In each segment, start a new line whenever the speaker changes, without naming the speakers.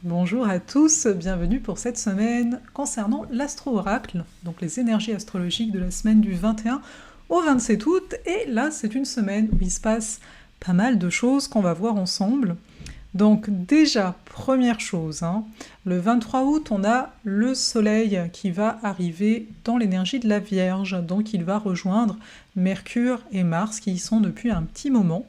Bonjour à tous, bienvenue pour cette semaine concernant l'astro-oracle, donc les énergies astrologiques de la semaine du 21 au 27 août. Et là, c'est une semaine où il se passe pas mal de choses qu'on va voir ensemble. Donc déjà, première chose, le 23 août, on a le soleil qui va arriver dans l'énergie de la Vierge, donc il va rejoindre Mercure et Mars qui y sont depuis un petit moment.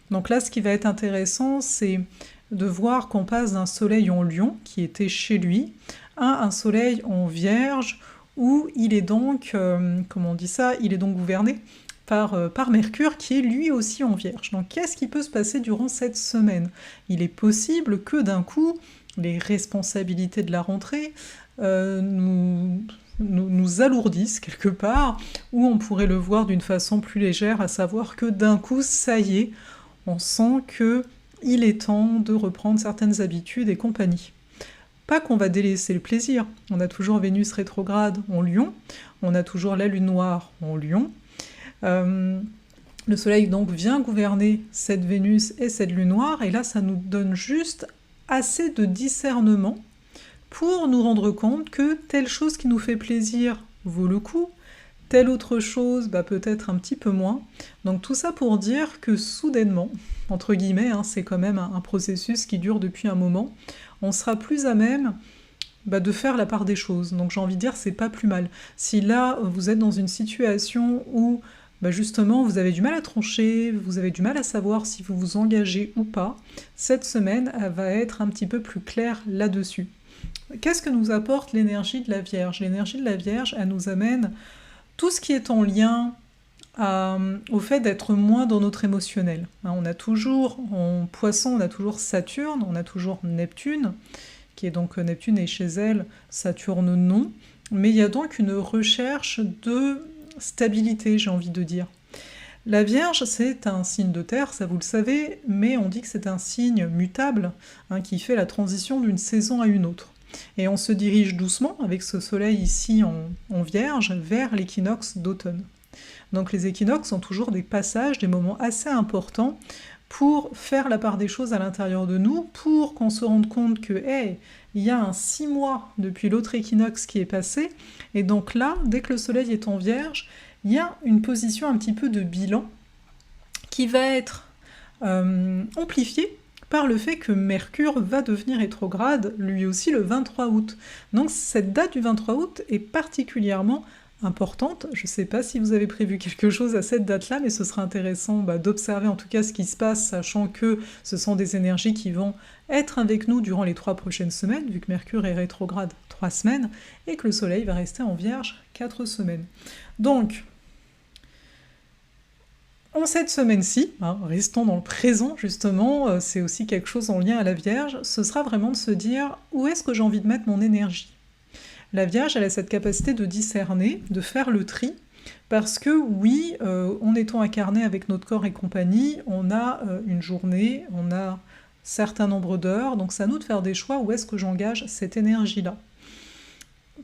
Donc là, ce qui va être intéressant, c'est de voir qu'on passe d'un soleil en Lion, qui était chez lui, à un soleil en Vierge, où il est donc, comment on dit ça, il est donc gouverné par Mercure, qui est lui aussi en Vierge. Donc qu'est-ce qui peut se passer durant cette semaine? Il est possible que d'un coup, les responsabilités de la rentrée nous alourdissent quelque part, ou on pourrait le voir d'une façon plus légère, à savoir que d'un coup, ça y est, on sent que il est temps de reprendre certaines habitudes et compagnie. Pas qu'on va délaisser le plaisir, on a toujours Vénus rétrograde en Lion, on a toujours la Lune noire en Lion. Le Soleil donc vient gouverner cette Vénus et cette Lune noire, et là ça nous donne juste assez de discernement pour nous rendre compte que telle chose qui nous fait plaisir vaut le coup, telle autre chose, peut-être un petit peu moins. Donc tout ça pour dire que soudainement, entre guillemets, c'est quand même un processus qui dure depuis un moment, on sera plus à même de faire la part des choses. Donc j'ai envie de dire, c'est pas plus mal. Si là, vous êtes dans une situation où justement vous avez du mal à trancher, vous avez du mal à savoir si vous vous engagez ou pas, cette semaine, elle va être un petit peu plus claire là-dessus. Qu'est-ce que nous apporte l'énergie de la Vierge? L'énergie de la Vierge, elle nous amène tout ce qui est en lien au fait d'être moins dans notre émotionnel. On a toujours, en Poisson, on a toujours Saturne, on a toujours Neptune, qui est donc Neptune est chez elle, Saturne non, mais il y a donc une recherche de stabilité, j'ai envie de dire. La Vierge, c'est un signe de terre, ça vous le savez, mais on dit que c'est un signe mutable, qui fait la transition d'une saison à une autre. Et on se dirige doucement, avec ce soleil ici en Vierge, vers l'équinoxe d'automne. Donc les équinoxes sont toujours des passages, des moments assez importants pour faire la part des choses à l'intérieur de nous, pour qu'on se rende compte que, il y a un 6 mois depuis l'autre équinoxe qui est passé, et donc là, dès que le soleil est en Vierge, il y a une position un petit peu de bilan qui va être amplifiée par le fait que Mercure va devenir rétrograde, lui aussi le 23 août. Donc cette date du 23 août est particulièrement importante. Je ne sais pas si vous avez prévu quelque chose à cette date-là, mais ce sera intéressant d'observer en tout cas ce qui se passe, sachant que ce sont des énergies qui vont être avec nous durant les 3 prochaines semaines, vu que Mercure est rétrograde 3 semaines, et que le Soleil va rester en Vierge 4 semaines. Donc, en cette semaine-ci, restons dans le présent justement, c'est aussi quelque chose en lien à la Vierge, ce sera vraiment de se dire où est-ce que j'ai envie de mettre mon énergie. La Vierge, elle a cette capacité de discerner, de faire le tri, parce que oui, en étant incarné avec notre corps et compagnie, on a une journée, on a un certain nombre d'heures, donc c'est à nous de faire des choix où est-ce que j'engage cette énergie-là.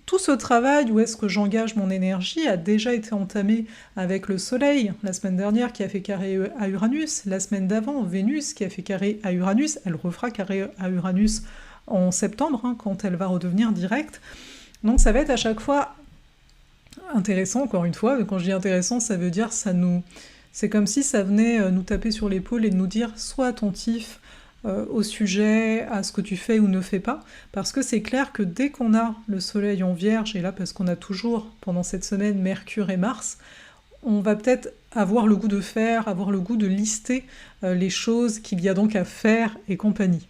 Tout ce travail, où est-ce que j'engage mon énergie, a déjà été entamé avec le Soleil, la semaine dernière qui a fait carré à Uranus, la semaine d'avant, Vénus qui a fait carré à Uranus, elle refera carré à Uranus en septembre, quand elle va redevenir directe. Donc ça va être à chaque fois intéressant, encore une fois, mais quand je dis intéressant, ça veut dire c'est comme si ça venait nous taper sur l'épaule et nous dire « sois attentif », au sujet, à ce que tu fais ou ne fais pas, parce que c'est clair que dès qu'on a le soleil en Vierge, et là parce qu'on a toujours pendant cette semaine Mercure et Mars, on va peut-être avoir le goût de faire, avoir le goût de lister les choses qu'il y a donc à faire et compagnie.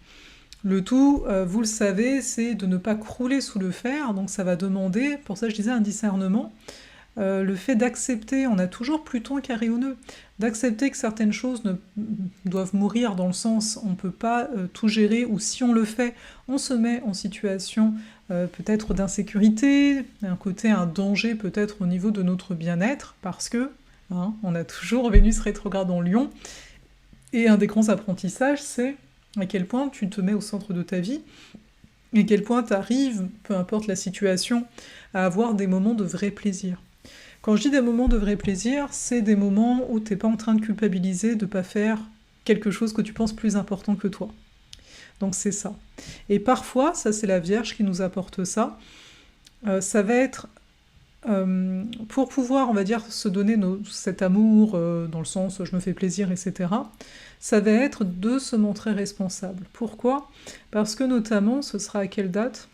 Le tout, vous le savez, c'est de ne pas crouler sous le fer, donc ça va demander, pour ça je disais un discernement, le fait d'accepter, on a toujours Pluton carré au nœud, d'accepter que certaines choses doivent mourir dans le sens on ne peut pas tout gérer, ou si on le fait, on se met en situation peut-être d'insécurité, un danger peut-être au niveau de notre bien-être, parce que on a toujours Vénus rétrograde en Lion, et un des grands apprentissages, c'est à quel point tu te mets au centre de ta vie, et à quel point tu arrives, peu importe la situation, à avoir des moments de vrai plaisir. Quand je dis des moments de vrai plaisir, c'est des moments où t'es pas en train de culpabiliser de pas faire quelque chose que tu penses plus important que toi. Donc c'est ça. Et parfois, ça c'est la Vierge qui nous apporte ça, ça va être pour pouvoir, on va dire, se donner cet amour, dans le sens je me fais plaisir, etc., ça va être de se montrer responsable. Pourquoi ? Parce que notamment, ce sera à quelle date ?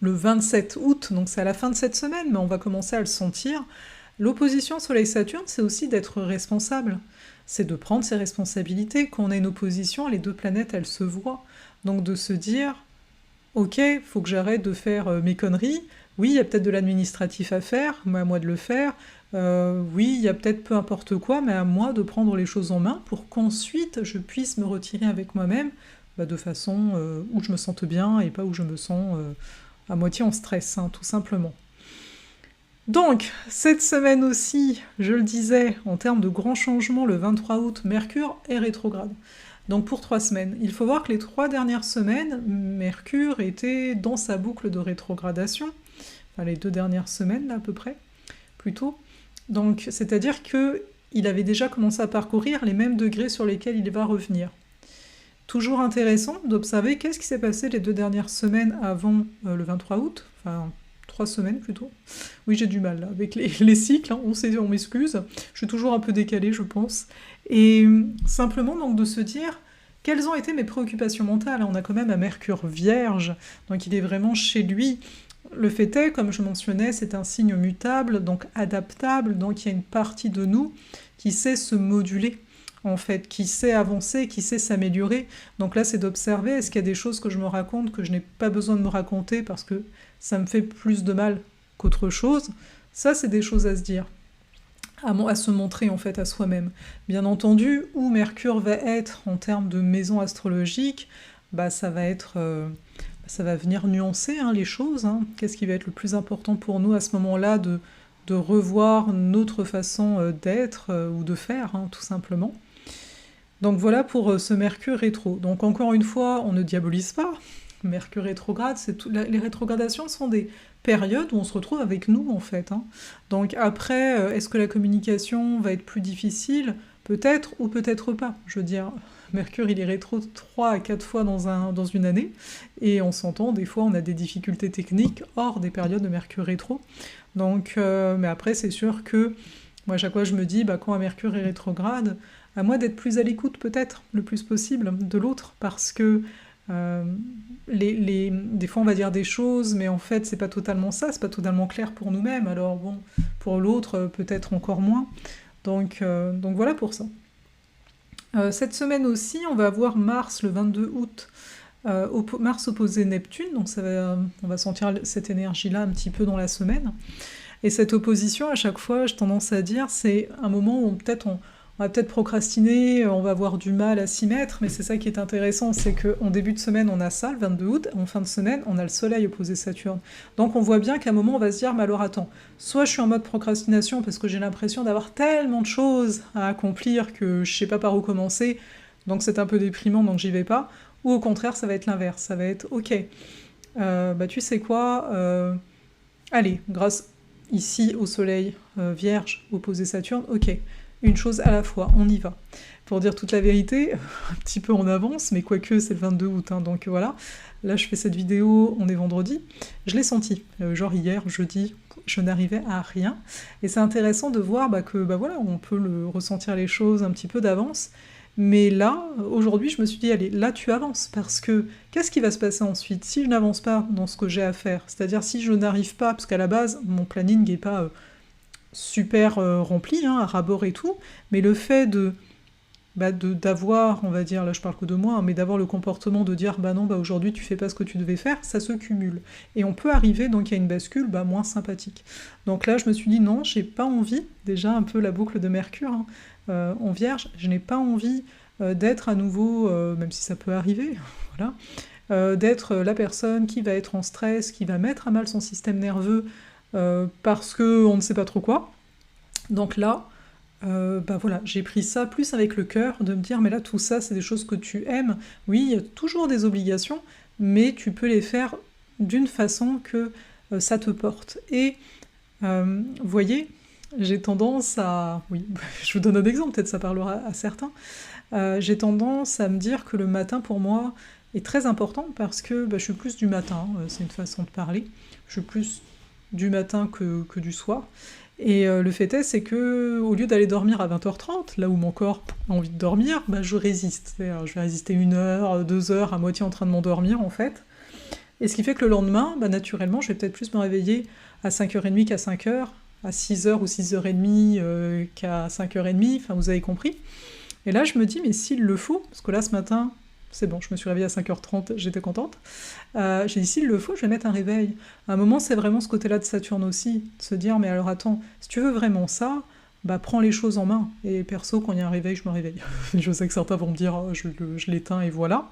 Le 27 août, donc c'est à la fin de cette semaine, mais on va commencer à le sentir. L'opposition Soleil-Saturne, c'est aussi d'être responsable. C'est de prendre ses responsabilités. Quand on a une opposition, les deux planètes, elles se voient. Donc de se dire, ok, faut que j'arrête de faire mes conneries. Oui, il y a peut-être de l'administratif à faire, mais à moi de le faire. Oui, il y a peut-être peu importe quoi, mais à moi de prendre les choses en main pour qu'ensuite je puisse me retirer avec moi-même de façon où je me sente bien et pas où je me sens à moitié en stress, tout simplement. Donc, cette semaine aussi, je le disais, en termes de grands changements, le 23 août, Mercure est rétrograde. Donc pour 3 semaines. Il faut voir que les 3 dernières semaines, Mercure était dans sa boucle de rétrogradation, enfin les 2 dernières semaines là à peu près, plutôt. Donc c'est-à-dire qu'il avait déjà commencé à parcourir les mêmes degrés sur lesquels il va revenir. Toujours intéressant d'observer qu'est-ce qui s'est passé les 2 dernières semaines avant le 23 août, enfin 3 semaines plutôt. Oui, j'ai du mal là, avec les cycles, on m'excuse, je suis toujours un peu décalée je pense. Et simplement donc de se dire quelles ont été mes préoccupations mentales. On a quand même un Mercure Vierge, donc il est vraiment chez lui. Le fait est, comme je mentionnais, c'est un signe mutable, donc adaptable, donc il y a une partie de nous qui sait se moduler, en fait, qui sait avancer, qui sait s'améliorer. Donc là, c'est d'observer, est-ce qu'il y a des choses que je me raconte que je n'ai pas besoin de me raconter parce que ça me fait plus de mal qu'autre chose. Ça, c'est des choses à se dire, à se montrer en fait à soi-même. Bien entendu, où Mercure va être en termes de maison astrologique, ça va venir nuancer les choses. Qu'est-ce qui va être le plus important pour nous à ce moment-là de revoir notre façon d'être ou de faire, tout simplement. Donc voilà pour ce Mercure rétro. Donc encore une fois, on ne diabolise pas. Mercure rétrograde, les rétrogradations sont des périodes où on se retrouve avec nous en fait. Donc après, est-ce que la communication va être plus difficile ? Peut-être ou peut-être pas. Je veux dire, Mercure il est rétro 3 à 4 fois dans une année, et on s'entend, des fois on a des difficultés techniques hors des périodes de Mercure rétro. Donc, mais après c'est sûr que, moi à chaque fois je me dis, quand un Mercure est rétrograde, à moi d'être plus à l'écoute peut-être, le plus possible, de l'autre, parce que des fois on va dire des choses, mais en fait c'est pas totalement ça, c'est pas totalement clair pour nous-mêmes, alors bon, pour l'autre peut-être encore moins. Donc voilà pour ça. Cette semaine aussi, on va avoir Mars le 22 août, Mars opposé Neptune, donc on va sentir cette énergie-là un petit peu dans la semaine. Et cette opposition, à chaque fois, j'ai tendance à dire, c'est un moment où on va peut-être procrastiner, on va avoir du mal à s'y mettre, mais c'est ça qui est intéressant, c'est qu'en début de semaine, on a ça, le 22 août, en fin de semaine, on a le Soleil opposé Saturne. Donc on voit bien qu'à un moment, on va se dire, mais alors attends, soit je suis en mode procrastination parce que j'ai l'impression d'avoir tellement de choses à accomplir que je sais pas par où commencer, donc c'est un peu déprimant, donc j'y vais pas, ou au contraire, ça va être l'inverse, ça va être, ok, tu sais quoi, allez, grâce ici au Soleil Vierge opposé Saturne, ok, une chose à la fois, on y va. Pour dire toute la vérité, un petit peu en avance, mais quoique c'est le 22 août, donc voilà. Là, je fais cette vidéo, on est vendredi. Je l'ai senti, genre hier, jeudi, je n'arrivais à rien. Et c'est intéressant de voir que voilà, on peut ressentir les choses un petit peu d'avance. Mais là, aujourd'hui, je me suis dit, allez, là tu avances, parce que qu'est-ce qui va se passer ensuite si je n'avance pas dans ce que j'ai à faire ? C'est-à-dire si je n'arrive pas, parce qu'à la base, mon planning n'est pas super rempli, à rabord et tout, mais le fait d'avoir, on va dire, là je parle que de moi, mais d'avoir le comportement de dire non, aujourd'hui tu fais pas ce que tu devais faire, ça se cumule. Et on peut arriver donc à une bascule moins sympathique. Donc là je me suis dit non, j'ai pas envie, déjà un peu la boucle de Mercure en Vierge, je n'ai pas envie d'être à nouveau, même si ça peut arriver, voilà, d'être la personne qui va être en stress, qui va mettre à mal son système nerveux parce qu'on ne sait pas trop quoi. Donc là, voilà, j'ai pris ça plus avec le cœur, de me dire, mais là, tout ça, c'est des choses que tu aimes. Oui, il y a toujours des obligations, mais tu peux les faire d'une façon que ça te porte. Et, vous voyez, j'ai tendance à... Oui, je vous donne un exemple, peut-être ça parlera à certains. J'ai tendance à me dire que le matin, pour moi, est très important parce que je suis plus du matin, c'est une façon de parler, je suis plus du matin que du soir. Et le fait est, c'est que au lieu d'aller dormir à 20h30, là où mon corps a envie de dormir, je résiste. C'est-à-dire, je vais résister 1 heure, 2 heures, à moitié en train de m'endormir en fait. Et ce qui fait que le lendemain, naturellement, je vais peut-être plus me réveiller à 5h30 qu'à 5h, à 6h ou 6h30 qu'à 5h30, enfin vous avez compris. Et là, je me dis, mais s'il le faut, parce que là, ce matin, c'est bon, je me suis réveillée à 5h30, j'étais contente. J'ai dit, s'il le faut, je vais mettre un réveil. À un moment, c'est vraiment ce côté-là de Saturne aussi, de se dire, mais alors attends, si tu veux vraiment ça, prends les choses en main. Et perso, quand il y a un réveil, je me réveille. Je sais que certains vont me dire, oh, je l'éteins et voilà.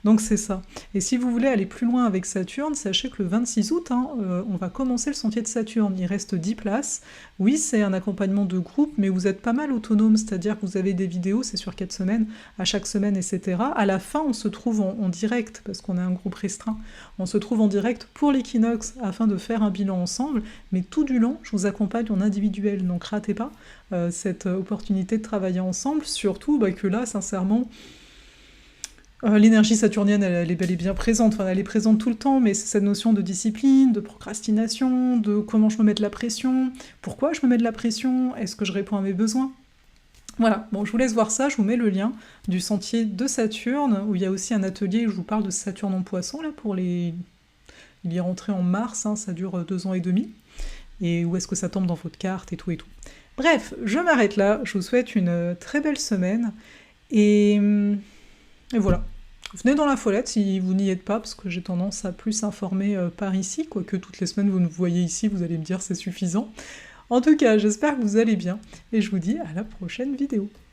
Donc c'est ça. Et si vous voulez aller plus loin avec Saturne, sachez que le 26 août, on va commencer le sentier de Saturne. Il reste 10 places. Oui, c'est un accompagnement de groupe, mais vous êtes pas mal autonome, c'est-à-dire que vous avez des vidéos, c'est sur 4 semaines, à chaque semaine, etc. À la fin, on se trouve en direct, parce qu'on a un groupe restreint. On se trouve en direct pour l'équinoxe, afin de faire un bilan ensemble, mais tout du long, je vous accompagne en individuel, donc ratez pas cette opportunité de travailler ensemble, surtout que là, sincèrement, l'énergie saturnienne, elle est bel et bien présente, enfin, elle est présente tout le temps, mais c'est cette notion de discipline, de procrastination, de comment je me mets de la pression, pourquoi je me mets de la pression, est-ce que je réponds à mes besoins ? Voilà, bon, je vous laisse voir ça, je vous mets le lien du sentier de Saturne, où il y a aussi un atelier où je vous parle de Saturne en Poisson, là, pour les... Il y est rentré en mars, ça dure 2 ans et demi, et où est-ce que ça tombe dans votre carte, et tout et tout. Bref, je m'arrête là, je vous souhaite une très belle semaine, et voilà. Venez dans la Follette si vous n'y êtes pas, parce que j'ai tendance à plus informer par ici, quoique toutes les semaines vous nous voyez ici, vous allez me dire c'est suffisant. En tout cas, j'espère que vous allez bien, et je vous dis à la prochaine vidéo.